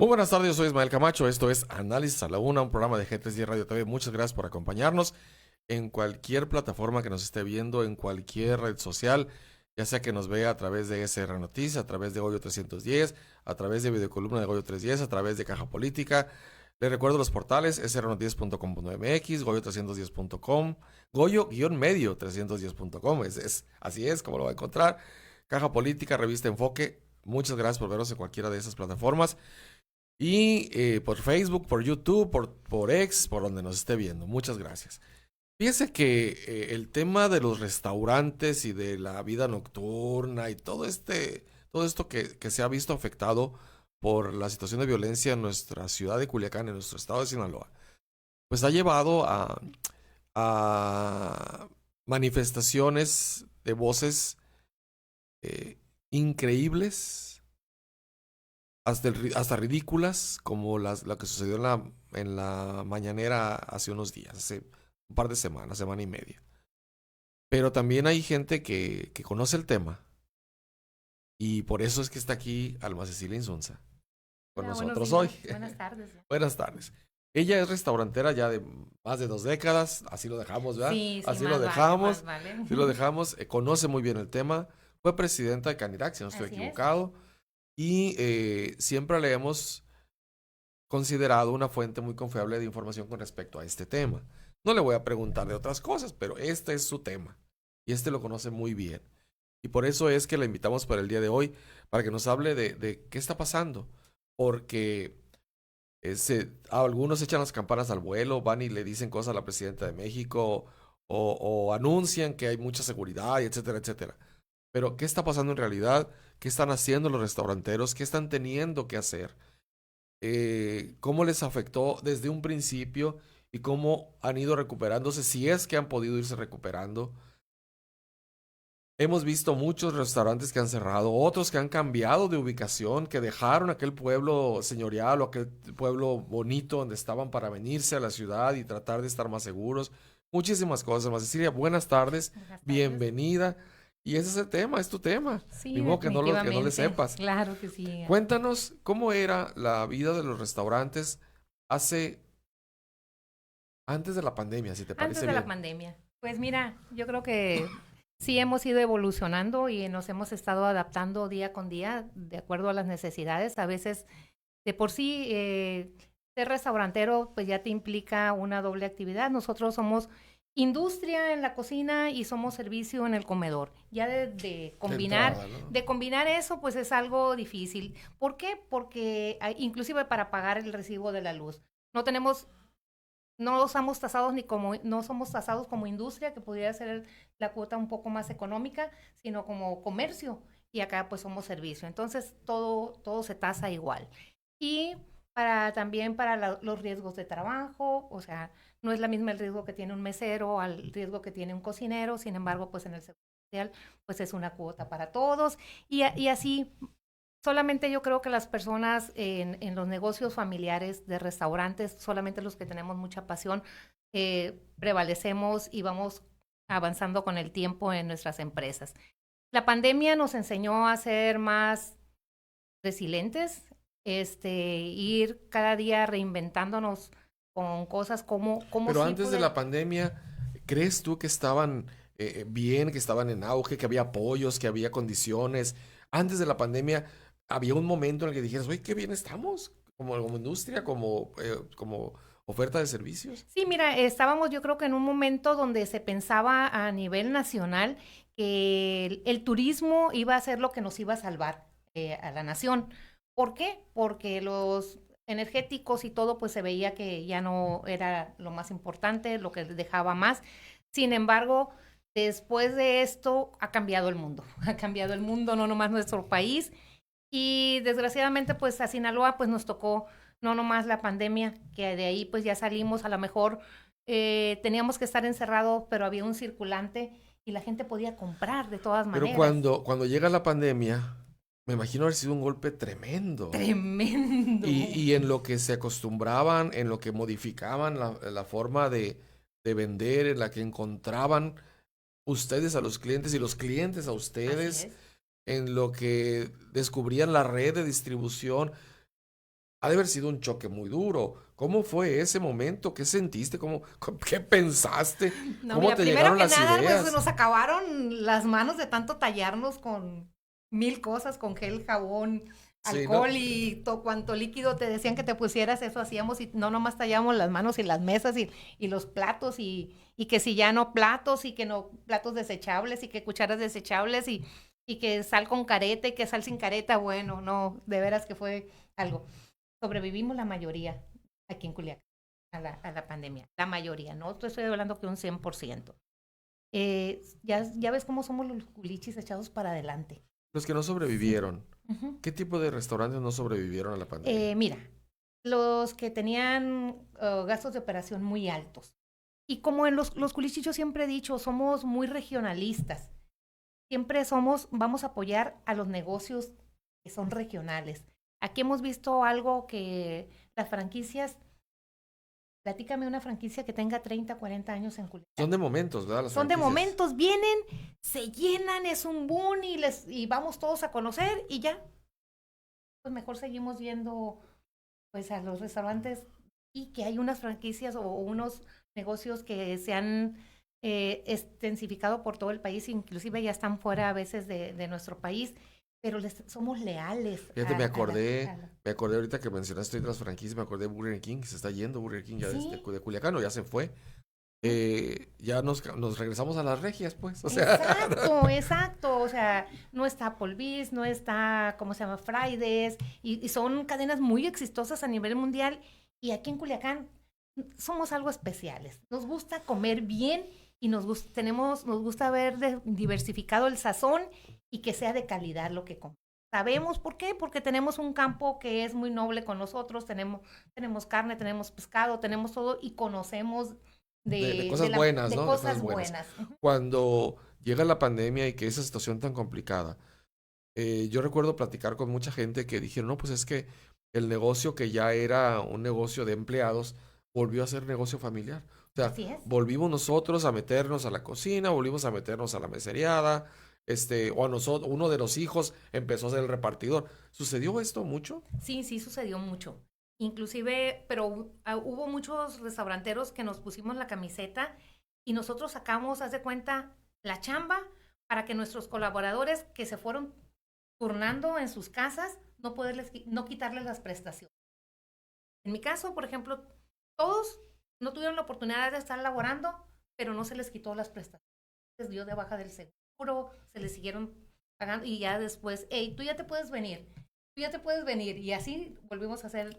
Muy buenas tardes, yo soy Ismael Camacho, esto es Análisis a la Una, un programa de G310 Radio TV. Muchas gracias por acompañarnos en cualquier plataforma que nos esté viendo, en cualquier red social, ya sea que nos vea a través de SR Noticias, a través de Goyo 310, a través de Videocolumna de Goyo 310, a través de Caja Política. Les recuerdo los portales srnoticias.com.mx, goyo310.com, goyo-medio 310.com, así es como lo va a encontrar. Caja Política, Revista Enfoque. Muchas gracias por vernos en cualquiera de esas plataformas. Y por Facebook, por YouTube, por X, por donde nos esté viendo. Muchas gracias. Fíjese que el tema de los restaurantes y de la vida nocturna y todo esto que se ha visto afectado por la situación de violencia en nuestra ciudad de Culiacán, en nuestro estado de Sinaloa, pues ha llevado a manifestaciones de voces increíbles, hasta ridículas, como lo que sucedió en la mañanera hace unos días, hace un par de semanas, semana y media. Pero también hay gente que conoce el tema y por eso es que está aquí Alma Cecilia Insunza con Hola, buenos nosotros hoy. días, buenas tardes. Buenas tardes. Ella es restaurantera ya de más de 2 décadas, así lo dejamos, ¿verdad? Sí, sí, Así lo más vale, dejamos, más vale. así lo dejamos, conoce muy bien el tema, fue presidenta de Canirac, si no estoy Así es. equivocado, y siempre le hemos considerado una fuente muy confiable de información con respecto a este tema. No le voy a preguntar de otras cosas, pero este es su tema y este lo conoce muy bien. Y por eso es que la invitamos para el día de hoy, para que nos hable de qué está pasando. Porque algunos echan las campanas al vuelo, van y le dicen cosas a la presidenta de México o anuncian que hay mucha seguridad, y etcétera, etcétera. Pero ¿qué está pasando en realidad? ¿Qué están haciendo los restauranteros? ¿Qué están teniendo que hacer? Cómo les afectó desde un principio y cómo han ido recuperándose, si es que han podido irse recuperando. Hemos visto muchos restaurantes que han cerrado, otros que han cambiado de ubicación, que dejaron aquel pueblo señorial o aquel pueblo bonito donde estaban para venirse a la ciudad y tratar de estar más seguros. Muchísimas cosas más. Cecilia, buenas tardes, Buenas tardes. bienvenida. Y ese es el tema, es tu tema. Sí, Ni modo que no le definitivamente, sepas. claro que sí. Cuéntanos cómo era la vida de los restaurantes hace antes de la pandemia, si te Antes parece de la bien. pandemia, pues mira, yo creo que sí hemos ido evolucionando y nos hemos estado adaptando día con día de acuerdo a las necesidades. A veces, de por sí, ser restaurantero, pues ya te implica una doble actividad. Nosotros somos industria en la cocina y somos servicio en el comedor. Ya De entrada, de ¿no? combinar eso, pues es algo difícil. ¿Por qué? Porque inclusive para pagar el recibo de la luz, no tenemos, no somos tasados ni como, no somos tasados como industria, que podría ser la cuota un poco más económica, sino como comercio. Y acá pues somos servicio. Entonces todo se tasa igual. Y también para los riesgos de trabajo, o sea, no es la misma el riesgo que tiene un mesero al riesgo que tiene un cocinero, sin embargo, pues en el sector social, pues es una cuota para todos. Y así, solamente yo creo que las personas en los negocios familiares de restaurantes, solamente los que tenemos mucha pasión, prevalecemos y vamos avanzando con el tiempo en nuestras empresas. La pandemia nos enseñó a ser más resilientes, ir cada día reinventándonos con cosas como Pero sí antes de poder. la pandemia, ¿crees tú que estaban bien, que estaban en auge, que había apoyos, que había condiciones? Antes de la pandemia, había un momento en el que dijeras, oye, qué bien estamos, como industria, como oferta de servicios. Sí, mira, estábamos yo creo que en un momento donde se pensaba a nivel nacional que el turismo iba a ser lo que nos iba a salvar a la nación. ¿Por qué? Porque los energéticos y todo, pues se veía que ya no era lo más importante, lo que dejaba más. Sin embargo, después de esto ha cambiado el mundo, ha cambiado el mundo, no nomás nuestro país. Y desgraciadamente, pues a Sinaloa, pues nos tocó no nomás la pandemia, que de ahí pues ya salimos, a lo mejor teníamos que estar encerrados, pero había un circulante y la gente podía comprar de todas Pero maneras. cuando llega la pandemia, me imagino haber sido un golpe tremendo. Tremendo. Y en lo que se acostumbraban, en lo que modificaban la forma de vender, en la que encontraban ustedes a los clientes y los clientes a Así ustedes, es. en lo que descubrían la red de distribución. Ha de haber sido un choque muy duro. ¿Cómo fue ese momento? ¿Qué sentiste? ¿Qué pensaste? No, ¿Cómo mira, te primero llegaron que las nada, pues ideas? nos acabaron las manos de tanto tallarnos con mil cosas, con gel, jabón, Sí, ¿no? alcohol y todo cuanto líquido te decían que te pusieras, eso hacíamos y no nomás tallábamos las manos y las mesas y los platos y que si ya no platos y que no platos desechables y que cucharas desechables y que sal con careta y que sal sin careta, bueno, no, de veras que fue algo. Sobrevivimos la mayoría aquí en Culiacán a la pandemia, la mayoría, no te estoy hablando que un 100%. Ya ves cómo somos los culichis echados para adelante. Los que no Sí. sobrevivieron. Ujú. ¿Qué tipo de restaurantes no sobrevivieron a la pandemia? Mira, los que tenían gastos de operación muy altos. Y como en los culichis yo siempre he dicho, somos muy regionalistas. Siempre vamos a apoyar a los negocios que son regionales. Aquí hemos visto algo que las franquicias, platícame una franquicia que tenga 30, 40 años en Son Culiacán. de momentos, ¿verdad? Las Son de franquicias. momentos, vienen, se llenan, es un boom y vamos todos a conocer y ya. Pues mejor seguimos yendo pues a los restaurantes y que hay unas franquicias o unos negocios que se han extensificado por todo el país, inclusive ya están fuera a veces de nuestro país, pero somos leales Fíjate, a la... me acordé ahorita que mencionaste otras franquicias, me acordé de Burger King, que se está yendo Burger King ya Sí, de Culiacán, o ya se fue. Ya nos regresamos a las regias, pues. O sea, exacto, exacto. O sea, no está Applebee's, no está, ¿cómo se llama? Fridays, y son cadenas muy exitosas a nivel mundial. Y aquí en Culiacán somos algo especiales. Nos gusta comer bien y nos gusta ver diversificado el sazón y que sea de calidad lo que comemos. ¿Sabemos por qué? Porque tenemos un campo que es muy noble con nosotros, tenemos carne, tenemos pescado, tenemos todo y conocemos de cosas buenas, de ¿no? De cosas cosas buenas. buenas. Ujú. Cuando llega la pandemia y que esa situación tan complicada, yo recuerdo platicar con mucha gente que dijeron, no, pues es que el negocio que ya era un negocio de empleados volvió a ser negocio familiar. O sea, Así es. volvimos nosotros a meternos a la cocina, volvimos a meternos a la meseriada, o a nosotros, uno de los hijos empezó a ser el repartidor. ¿Sucedió esto mucho? Sí, sí sucedió mucho. Inclusive, pero hubo muchos restauranteros que nos pusimos la camiseta y nosotros sacamos, haz de cuenta, la chamba para que nuestros colaboradores que se fueron turnando en sus casas, no quitarles las prestaciones. En mi caso, por ejemplo, todos no tuvieron la oportunidad de estar laborando, pero no se les quitó las prestaciones. Se les dio de baja del seguro, se les siguieron pagando y ya después, hey, tú ya te puedes venir y así volvimos a hacer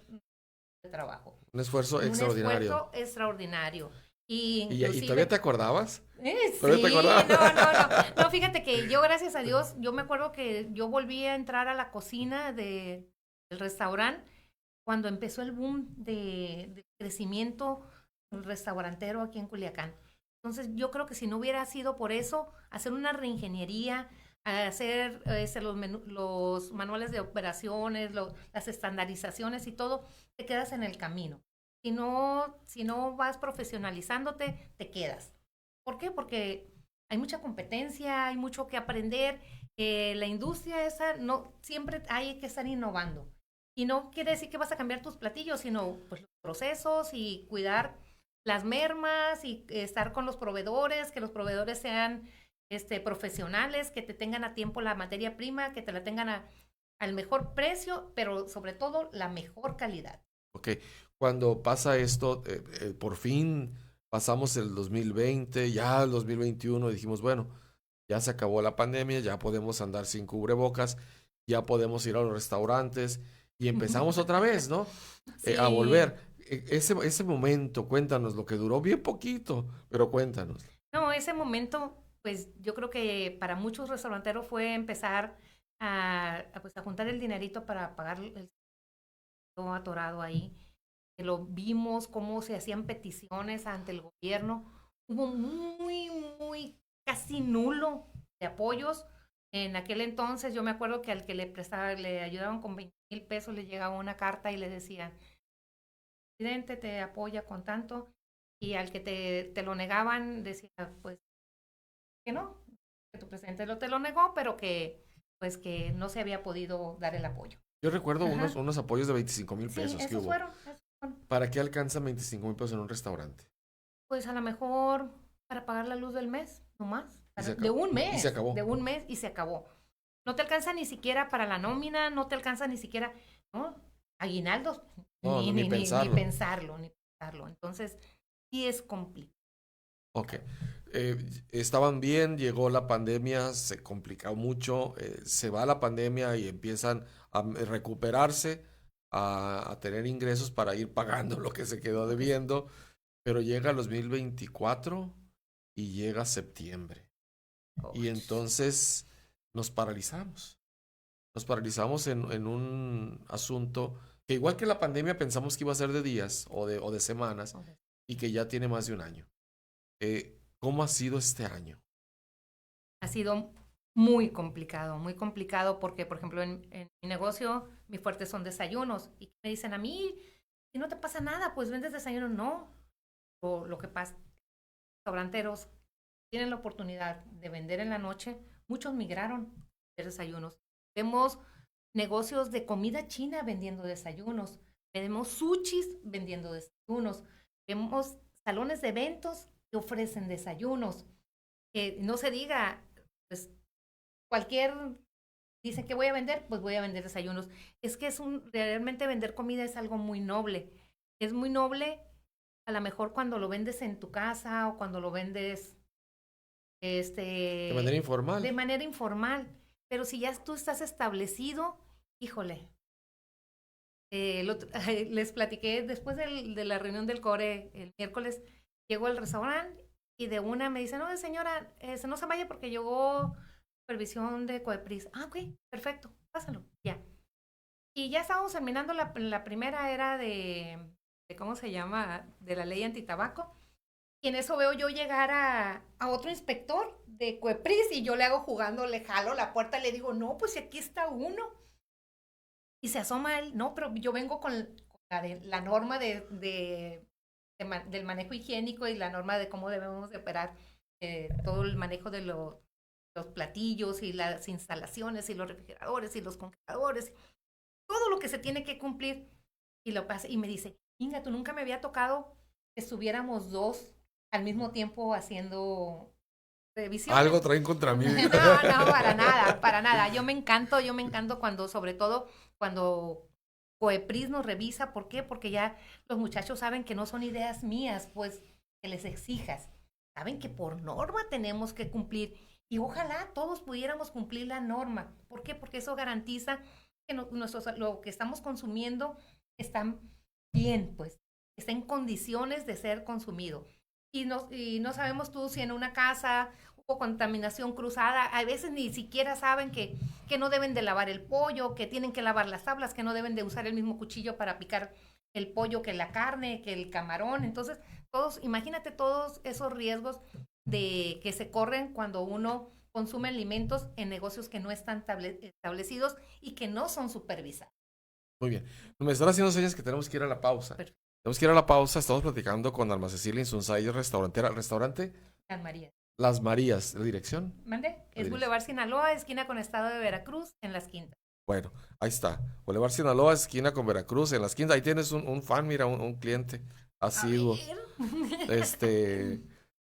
el trabajo. Un esfuerzo Un extraordinario. esfuerzo extraordinario. Y Y todavía te inclusive, acordabas? ¿Todavía te sí, acordabas? no, fíjate que yo, gracias a Dios, yo me acuerdo que yo volví a entrar a la cocina del restaurante cuando empezó el boom de crecimiento restaurantero aquí en Culiacán. Entonces, yo creo que si no hubiera sido por eso, hacer una reingeniería, hacer los manuales de operaciones, las estandarizaciones y todo, te quedas en el camino. Si no vas profesionalizándote, te quedas. ¿Por qué? Porque hay mucha competencia, hay mucho que aprender. La industria esa, no, siempre hay que estar innovando. Y no quiere decir que vas a cambiar tus platillos, sino pues los procesos y cuidar las mermas y estar con los proveedores, que los proveedores sean profesionales, que te tengan a tiempo la materia prima, que te la tengan al mejor precio, pero sobre todo la mejor calidad. Ok, cuando pasa esto, por fin pasamos el 2020, ya el 2021, y dijimos, bueno, ya se acabó la pandemia, ya podemos andar sin cubrebocas, ya podemos ir a los restaurantes y empezamos otra vez, ¿no? A Sí, volver. Ese momento, cuéntanos lo que duró bien poquito, pero cuéntanos. no, ese momento, pues yo creo que para muchos restauranteros fue empezar pues, a juntar el dinerito para pagar el todo atorado ahí. Que lo vimos cómo se hacían peticiones ante el gobierno. Hubo muy, casi nulo de apoyos. En aquel entonces yo me acuerdo que al que le prestaba, le ayudaban con 20,000 pesos, le llegaba una carta y le decían, presidente te apoya con tanto, y al que te lo negaban decía, pues que no, que tu presidente te lo negó, pero que pues que no se había podido dar el apoyo. Yo recuerdo Ajá. unos apoyos de 25,000 Sí, pesos que esos hubo. fueron. ¿Para qué alcanzan 25,000 pesos en un restaurante? Pues a lo mejor para pagar la luz del mes, no más. Y se De acabó. un Y se mes, acabó. de un mes y se acabó. No te alcanza ni siquiera para la nómina, no te alcanza ni siquiera, ¿no? Aguinaldos, No, no, ni ni pensarlo. pensarlo, ni pensarlo. Entonces, sí es complicado. Ok. Estaban bien, llegó la pandemia, se complicó mucho, se va la pandemia y empiezan a recuperarse, a tener ingresos para ir pagando lo que se quedó Lo que es- debiendo, pero llega el 2024 y llega septiembre. Y Uy, entonces nos paralizamos. Nos paralizamos en un asunto que igual que la pandemia pensamos que iba a ser de días o de semanas joder. y que ya tiene más de un año. ¿Cómo ha sido este año? Ha sido muy complicado porque, por ejemplo, en mi negocio, mi fuerte son desayunos. Y me dicen a mí, si no te pasa nada, pues vendes desayunos. No, o lo que pasa, restauranteros tienen la oportunidad de vender en la noche, muchos migraron a hacer desayunos. Vemos negocios de comida china vendiendo desayunos, vemos sushis vendiendo desayunos, vemos salones de eventos que ofrecen desayunos. No se diga, pues cualquier dice que voy a vender, pues voy a vender desayunos. Es que realmente vender comida es algo muy noble. Es muy noble a lo mejor cuando lo vendes en tu casa o cuando lo vendes De manera de informal. manera informal. Pero si ya tú estás establecido, híjole, les platiqué después de la reunión del core el miércoles, llegó al restaurante y de una me dice, no, señora, no se vaya porque llegó supervisión de Coepris. Ah, ok, perfecto, pásalo, ya. Y ya estábamos terminando la primera era ¿cómo se llama? De la ley antitabaco. Y en eso veo yo llegar a otro inspector de Coepris y yo le hago jugando, le jalo la puerta y le digo, no, pues si aquí está uno. Y se asoma él, no, pero yo vengo con la norma del manejo higiénico y la norma de cómo debemos de operar todo el manejo de los platillos y las instalaciones y los refrigeradores y los congeladores, todo lo que se tiene que cumplir. Y lo pasa y me dice, Inga, tú nunca me había tocado que estuviéramos dos al mismo tiempo haciendo revisiones. Algo traen contra mí. No, no, para nada, para nada. Yo me encanto cuando, sobre todo, cuando Coepris nos revisa. ¿Por qué? Porque ya los muchachos saben que no son ideas mías, pues, que les exijas. Saben que por norma tenemos que cumplir. Y ojalá todos pudiéramos cumplir la norma. ¿Por qué? Porque eso garantiza que lo que estamos consumiendo está bien, pues, está en condiciones de ser consumido. Y no sabemos tú si en una casa hubo contaminación cruzada, a veces ni siquiera saben que no deben de lavar el pollo, que tienen que lavar las tablas, que no deben de usar el mismo cuchillo para picar el pollo que la carne, que el camarón. Entonces, imagínate todos esos riesgos de que se corren cuando uno consume alimentos en negocios que no están establecidos y que no son supervisados. Muy bien. Me están haciendo señas que tenemos que ir a la pausa. Perfecto. Tenemos que ir a la pausa. Estamos platicando con Alma Cecilia Insunzay, restaurantera. Restaurante San María. Las Marías. ¿La dirección? ¿Mande? Es dirección. Boulevard Sinaloa, esquina con Estado de Veracruz, en Las Quintas. Bueno, ahí está. Boulevard Sinaloa, esquina con Veracruz, en Las Quintas. Ahí tienes un fan, mira, un cliente asiduo.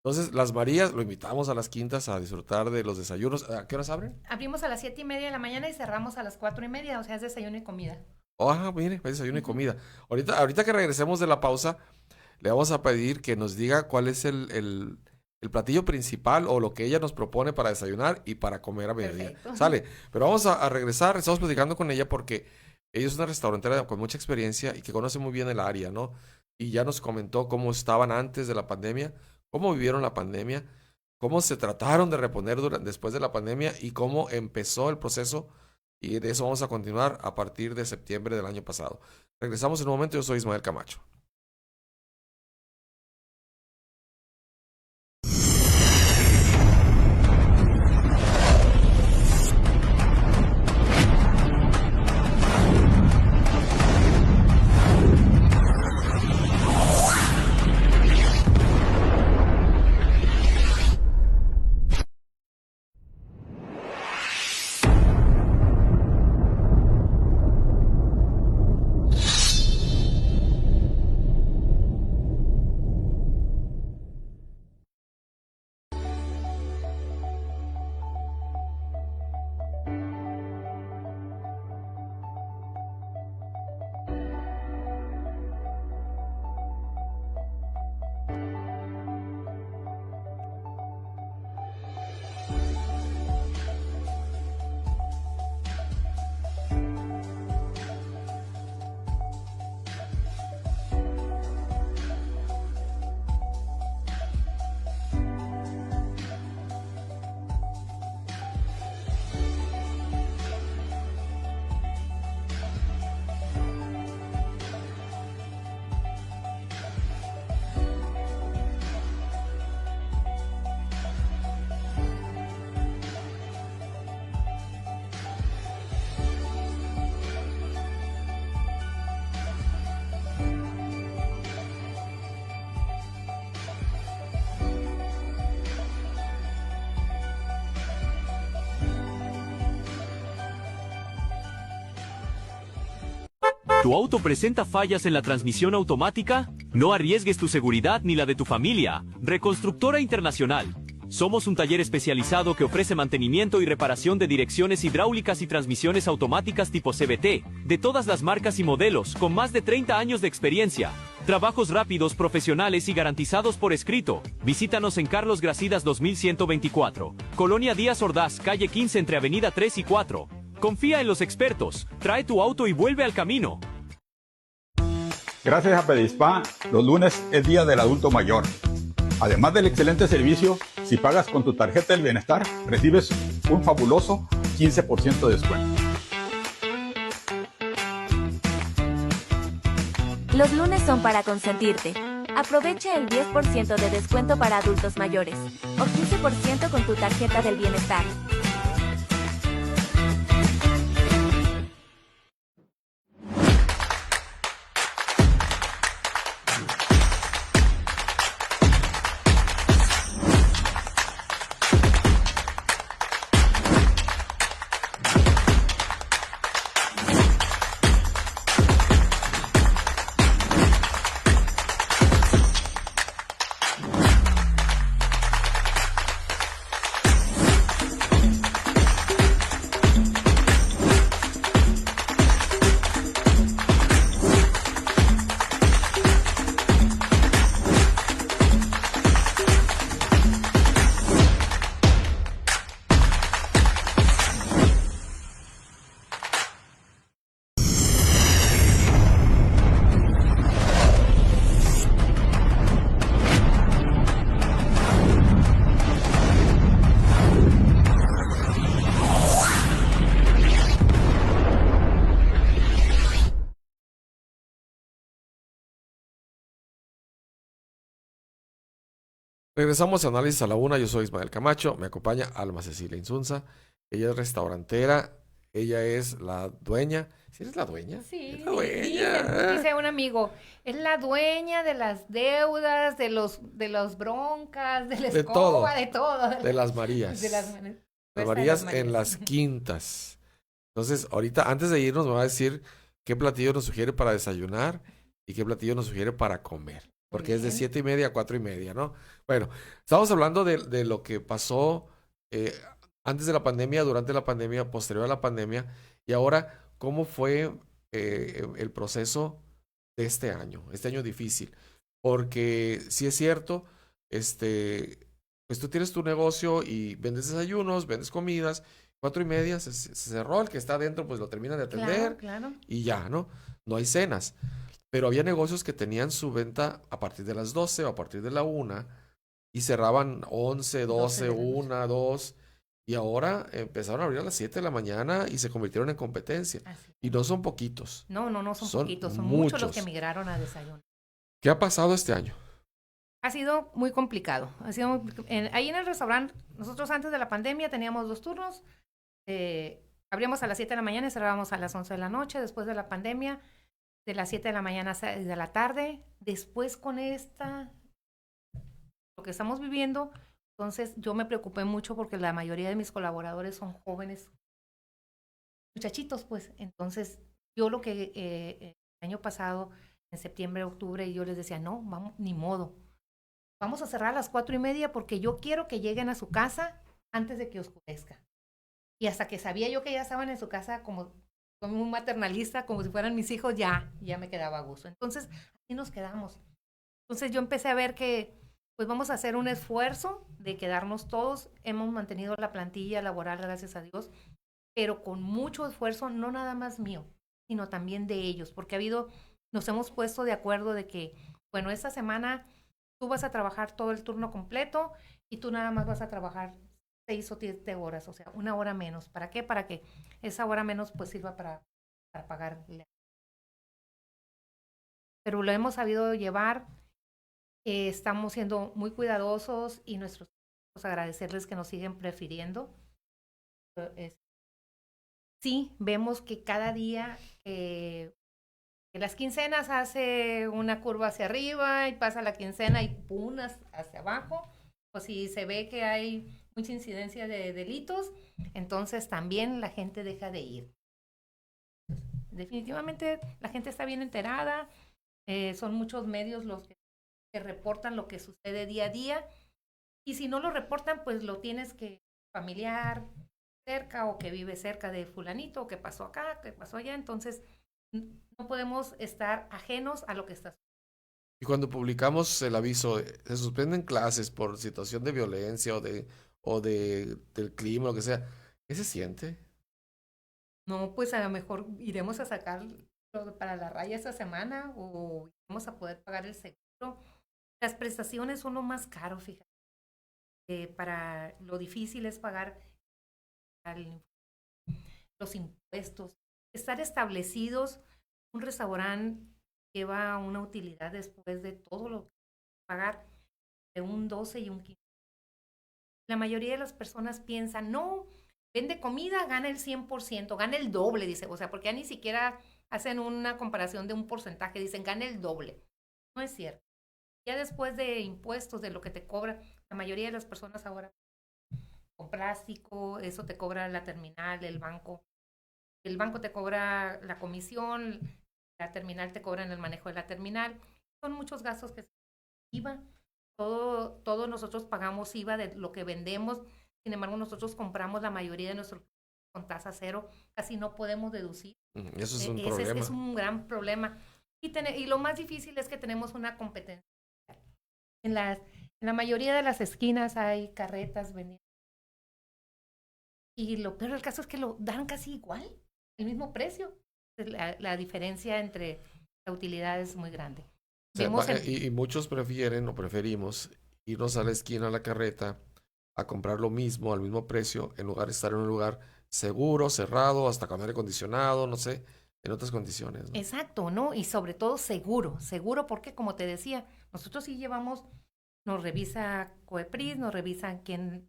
Entonces, Las Marías, lo invitamos a Las Quintas a disfrutar de los desayunos. ¿A qué horas abren? Abrimos a las 7:30 de la mañana y cerramos a las 4:30, o sea, es desayuno y comida. Mire, es desayuno y comida. Ahorita que regresemos de la pausa, le vamos a pedir que nos diga cuál es el platillo principal o lo que ella nos propone para desayunar y para comer a mediodía. Perfecto. Sale, pero vamos a regresar, estamos platicando con ella porque ella es una restaurantera con mucha experiencia y que conoce muy bien el área, ¿no? Y ya nos comentó cómo estaban antes de la pandemia, cómo vivieron la pandemia, cómo se trataron de reponer después de la pandemia y cómo empezó el proceso. Y de eso vamos a continuar a partir de septiembre del año pasado. Regresamos en un momento, yo soy Ismael Camacho. ¿Tu auto presenta fallas en la transmisión automática? No arriesgues tu seguridad ni la de tu familia. Reconstructora Internacional. Somos un taller especializado que ofrece mantenimiento y reparación de direcciones hidráulicas y transmisiones automáticas tipo CVT, de todas las marcas y modelos, con más de 30 años de experiencia. Trabajos rápidos, profesionales y garantizados por escrito. Visítanos en Carlos Gracidas 2124, Colonia Díaz Ordaz, calle 15 entre Avenida 3 y 4. Confía en los expertos. Trae tu auto y vuelve al camino. Gracias a Pedispa, los lunes es Día del Adulto Mayor. Además del excelente servicio, si pagas con tu tarjeta del bienestar, recibes un fabuloso 15% de descuento. Los lunes son para consentirte. Aprovecha el 10% de descuento para adultos mayores o 15% con tu tarjeta del bienestar. Regresamos a Análisis a la Una. Yo soy Ismael Camacho. Me acompaña Alma Cecilia Insunza. Ella es restaurantera. Ella es la dueña. ¿Sí eres la dueña? Sí, es la dueña. dice un amigo, es la dueña de las deudas, de los broncas, de la De escoba, todo. de todo. De las Marías. De las Las Marías en las quintas. Entonces, ahorita, antes de irnos, me va a decir qué platillo nos sugiere para desayunar y qué platillo nos sugiere para comer. Porque es de 7:30 a 4:30, ¿no? Bueno, estamos hablando de lo que pasó antes de la pandemia, durante la pandemia, posterior a la pandemia, y ahora, ¿cómo fue el proceso de este año difícil? Porque sí es cierto, pues tú tienes tu negocio y vendes desayunos, vendes comidas, 4:30 se cerró, el que está adentro pues lo terminan de atender Claro. y ya, ¿no? No hay cenas. Pero había negocios que tenían su venta a partir de las 12 o a partir de la 1 y cerraban 11, 12, 1, 2. Y ahora empezaron a abrir a las 7 de la mañana y se convirtieron en competencia. Así. Y no son poquitos. No son poquitos, son muchos muchos los que migraron a desayuno. ¿Qué ha pasado este año? Ha sido muy complicado. Ahí en el restaurante, nosotros antes de la pandemia teníamos 2 turnos. Abríamos a las 7 de la mañana y cerrábamos a las 11 de la noche. Después de la pandemia, de las 7 de la mañana a 6 de la tarde. Después con lo que estamos viviendo, entonces yo me preocupé mucho porque la mayoría de mis colaboradores son jóvenes, muchachitos, pues. Entonces, yo lo que el año pasado, en septiembre, octubre, yo les decía, no, vamos, ni modo. Vamos a cerrar a las 4:30 porque yo quiero que lleguen a su casa antes de que oscurezca. Y hasta que sabía yo que ya estaban en su casa como un maternalista, como si fueran mis hijos, ya me quedaba a gusto. Entonces, así nos quedamos. Entonces, yo empecé a ver que, pues vamos a hacer un esfuerzo de quedarnos todos. Hemos mantenido la plantilla laboral, gracias a Dios, pero con mucho esfuerzo, no nada más mío, sino también de ellos, porque nos hemos puesto de acuerdo de que, bueno, esta semana tú vas a trabajar todo el turno completo y tú nada más vas a trabajar 6 o 7 horas, o sea, 1 hora menos. ¿Para qué? Para que esa hora menos pues sirva para pagar. Pero lo hemos sabido llevar, estamos siendo muy cuidadosos y nuestros hijos, agradecerles que nos siguen prefiriendo. Sí, vemos que cada día que las quincenas hace una curva hacia arriba y pasa la quincena y pum, hacia abajo. O si se ve que hay mucha incidencia de delitos, entonces también la gente deja de ir. definitivamente la gente está bien enterada, son muchos medios los que reportan lo que sucede día a día, y si no lo reportan, pues lo tienes que familiar cerca o que vive cerca de fulanito, o que pasó acá, que pasó allá, entonces no podemos estar ajenos a lo que está sucediendo. Y cuando publicamos el aviso, se suspenden clases por situación de violencia del clima, lo que sea, ¿qué se siente? No, pues a lo mejor iremos a sacar para la raya esta semana o iremos a poder pagar el seguro. Las prestaciones son lo más caro, fíjate. Para lo difícil es pagar los impuestos. Estar establecidos, un restaurante lleva una utilidad después de todo lo que pagar de un 12 y un 15. La mayoría de las personas piensan, no, vende comida, gana el 100%, gana el doble, dice, o sea, porque ya ni siquiera hacen una comparación de un porcentaje, dicen, gana el doble. No es cierto. Ya después de impuestos, de lo que te cobra, la mayoría de las personas ahora con plástico, eso te cobra la terminal, el banco. El banco te cobra la comisión, la terminal te cobra en el manejo de la terminal. Son muchos gastos que se IVA. Todos nosotros pagamos IVA de lo que vendemos. Sin embargo, nosotros compramos la mayoría de nuestros con tasa cero. Casi no podemos deducir. Eso es un Ese problema. es un gran problema. Y lo más difícil es que tenemos una competencia. En la mayoría de las esquinas hay carretas vendiendo. Y lo peor del caso es que lo dan casi igual, el mismo precio. La diferencia entre la utilidad es muy grande. O sea, y muchos prefieren o preferimos irnos a la esquina a la carreta a comprar lo mismo al mismo precio en lugar de estar en un lugar seguro, cerrado, hasta con aire acondicionado, no sé, en otras condiciones, ¿no? Exacto, ¿no? Y sobre todo seguro porque como te decía, nosotros sí llevamos, nos revisa COEPRIS, nos revisan que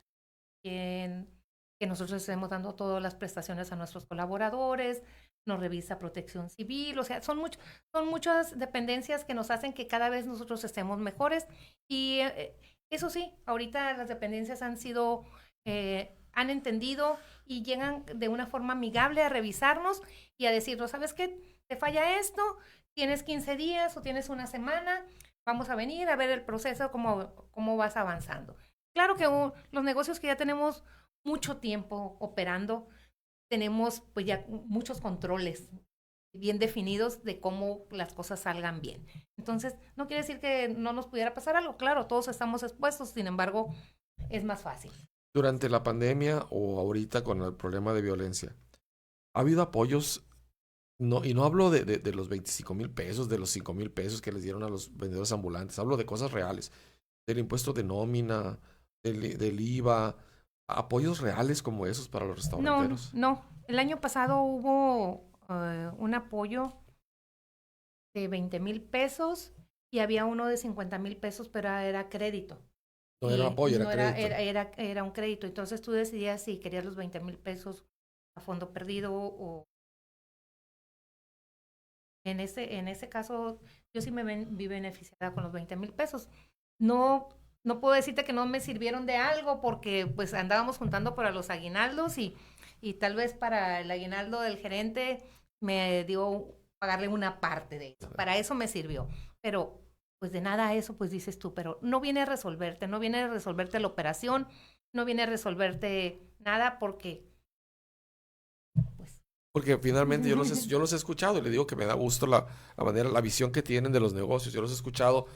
nosotros estemos dando todas las prestaciones a nuestros colaboradores, nos revisa Protección Civil, o sea, son muchas dependencias que nos hacen que cada vez nosotros estemos mejores. Y eso sí, ahorita las dependencias han entendido y llegan de una forma amigable a revisarnos y a decirnos, ¿sabes qué? Te falla esto, tienes 15 días o tienes una semana, vamos a venir a ver el proceso, cómo vas avanzando. Claro que los negocios que ya tenemos mucho tiempo operando, tenemos pues ya muchos controles bien definidos de cómo las cosas salgan bien. Entonces, no quiere decir que no nos pudiera pasar algo, claro, todos estamos expuestos, sin embargo, es más fácil. Durante la pandemia o ahorita con el problema de violencia, ¿ha habido apoyos? No, y no hablo de los 25,000 pesos, de los 5,000 pesos que les dieron a los vendedores ambulantes, hablo de cosas reales, del impuesto de nómina, del IVA, apoyos reales como esos para los restauranteros. No. El año pasado hubo un apoyo de 20,000 pesos y había uno de 50,000 pesos, pero era crédito. No era apoyo, no era crédito. Era un crédito. Entonces tú decidías si querías los 20,000 pesos a fondo perdido o... En ese caso, yo sí vi beneficiada con los 20,000 pesos. No puedo decirte que no me sirvieron de algo porque pues andábamos juntando para los aguinaldos y tal vez para el aguinaldo del gerente me dio pagarle una parte de eso. Para eso me sirvió. Pero pues de nada eso pues dices tú, pero no viene a resolverte la operación, no viene a resolverte nada porque pues... Porque finalmente yo los he escuchado y le digo que me da gusto la manera, la visión que tienen de los negocios. Yo los he escuchado.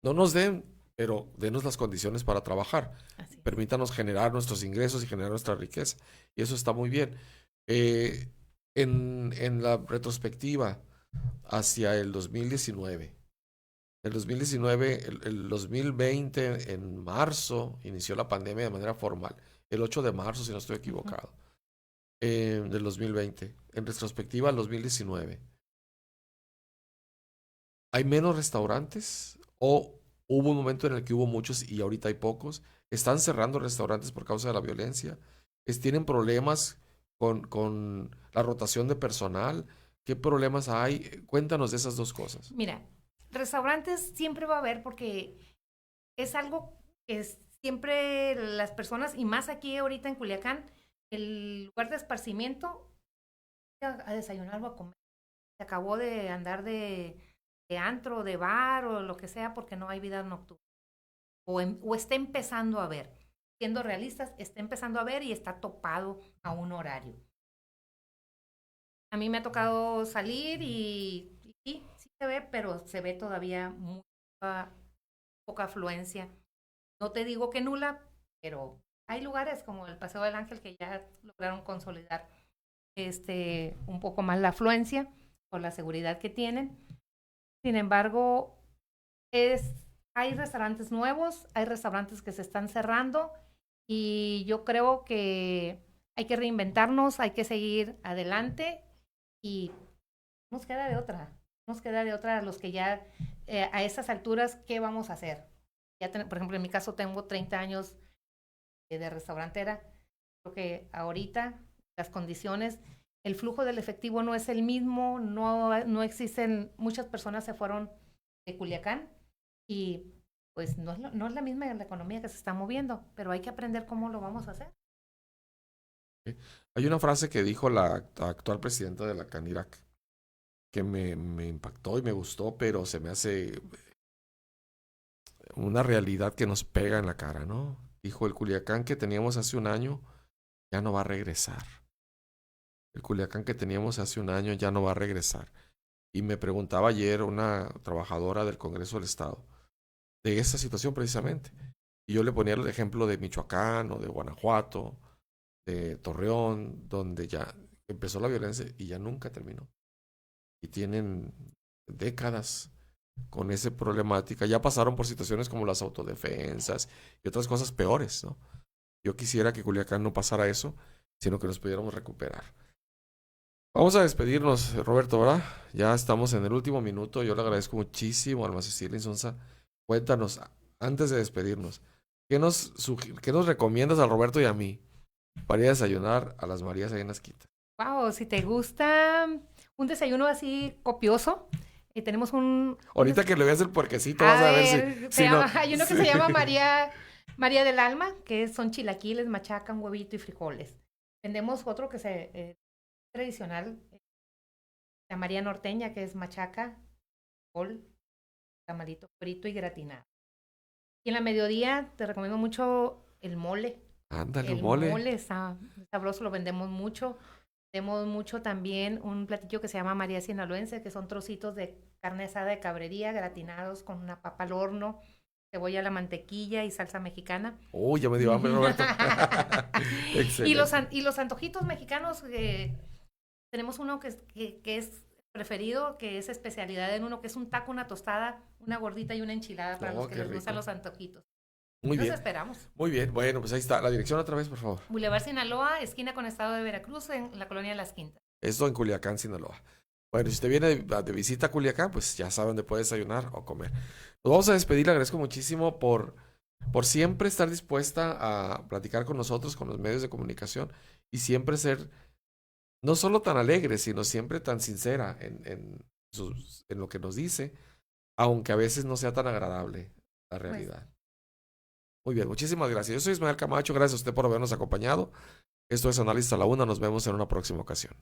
No nos den, pero denos las condiciones para trabajar. Así. Permítanos generar nuestros ingresos y generar nuestra riqueza. Y eso está muy bien. En la retrospectiva hacia el 2019, el 2020, en marzo, inició la pandemia de manera formal. El 8 de marzo, si no estoy equivocado. Del 2020, en retrospectiva al 2019. ¿Hay menos restaurantes? ¿O hubo un momento en el que hubo muchos y ahorita hay pocos? ¿Están cerrando restaurantes por causa de la violencia? ¿Tienen problemas con la rotación de personal? ¿Qué problemas hay? Cuéntanos de esas dos cosas. Mira, restaurantes siempre va a haber porque es algo que siempre las personas, y más aquí ahorita en Culiacán, el lugar de esparcimiento, a desayunar o a comer. se acabó de andar de antro, de bar o lo que sea porque no hay vida nocturna. O está empezando a ver. Siendo realistas, está empezando a ver y está topado a un horario. A mí me ha tocado salir y sí se ve, pero se ve todavía muy poca afluencia. No te digo que nula, pero hay lugares como el Paseo del Ángel que ya lograron consolidar un poco más la afluencia por la seguridad que tienen. Sin embargo, hay restaurantes nuevos, hay restaurantes que se están cerrando y yo creo que hay que reinventarnos, hay que seguir adelante y nos queda de otra, los que ya a estas alturas, ¿qué vamos a hacer? Por ejemplo, en mi caso tengo 30 años de restaurantera, creo que ahorita las condiciones, el flujo del efectivo no es el mismo, no existen, muchas personas se fueron de Culiacán y pues no es la misma la economía que se está moviendo, pero hay que aprender cómo lo vamos a hacer. Hay una frase que dijo la actual presidenta de la Canirac que me impactó y me gustó, pero se me hace una realidad que nos pega en la cara, ¿no? Dijo, el Culiacán que teníamos hace un año ya no va a regresar. El Culiacán que teníamos hace un año ya no va a regresar. Y me preguntaba ayer una trabajadora del Congreso del Estado de esa situación precisamente. Y yo le ponía el ejemplo de Michoacán o de Guanajuato, de Torreón, donde ya empezó la violencia y ya nunca terminó. Y tienen décadas con esa problemática. Ya pasaron por situaciones como las autodefensas y otras cosas peores, ¿no? Yo quisiera que Culiacán no pasara eso, sino que nos pudiéramos recuperar. Vamos a despedirnos, Roberto, ¿verdad? Ya estamos en el último minuto. Yo le agradezco muchísimo a Alma Cecilia Insunza. Cuéntanos, antes de despedirnos, ¿qué nos recomiendas a Roberto y a mí para ir a desayunar a las Marías ahí en las Quitas? Wow, si te gusta un desayuno así copioso, tenemos ahorita que le veas el puerquecito, vas a ver si no. Hay uno que se llama María del Alma, que son chilaquiles, machaca, un huevito y frijoles. Vendemos otro que es tradicional, la María Norteña, que es machaca, frijol, tamalito frito y gratinado. Y en la mediodía te recomiendo mucho el mole. Ándale, el mole está sabroso, lo vendemos mucho. Vendemos mucho también un platillo que se llama María Sinaloense, que son trocitos de carne asada de cabrería gratinados con una papa al horno, cebolla a la mantequilla y salsa mexicana. Uy, ya me dio hambre, Roberto. Y los antojitos mexicanos, tenemos uno que es preferido, que es especialidad en uno, que es un taco, una tostada, una gordita y una enchilada para los que les gustan los antojitos. Muy bien. Nos esperamos. Muy bien. Bueno, pues ahí está. La dirección otra vez, por favor. Boulevard Sinaloa, esquina con Estado de Veracruz, en la colonia Las Quintas. Esto en Culiacán, Sinaloa. Bueno, si usted viene de visita a Culiacán, pues ya sabe dónde puede desayunar o comer. Nos vamos a despedir. Le agradezco muchísimo por siempre estar dispuesta a platicar con nosotros, con los medios de comunicación y siempre ser no solo tan alegre, sino siempre tan sincera en lo que nos dice, aunque a veces no sea tan agradable la realidad. Pues. Muy bien, muchísimas gracias. Yo soy Ismael Camacho, gracias a usted por habernos acompañado. Esto es Análisis a la Una, nos vemos en una próxima ocasión.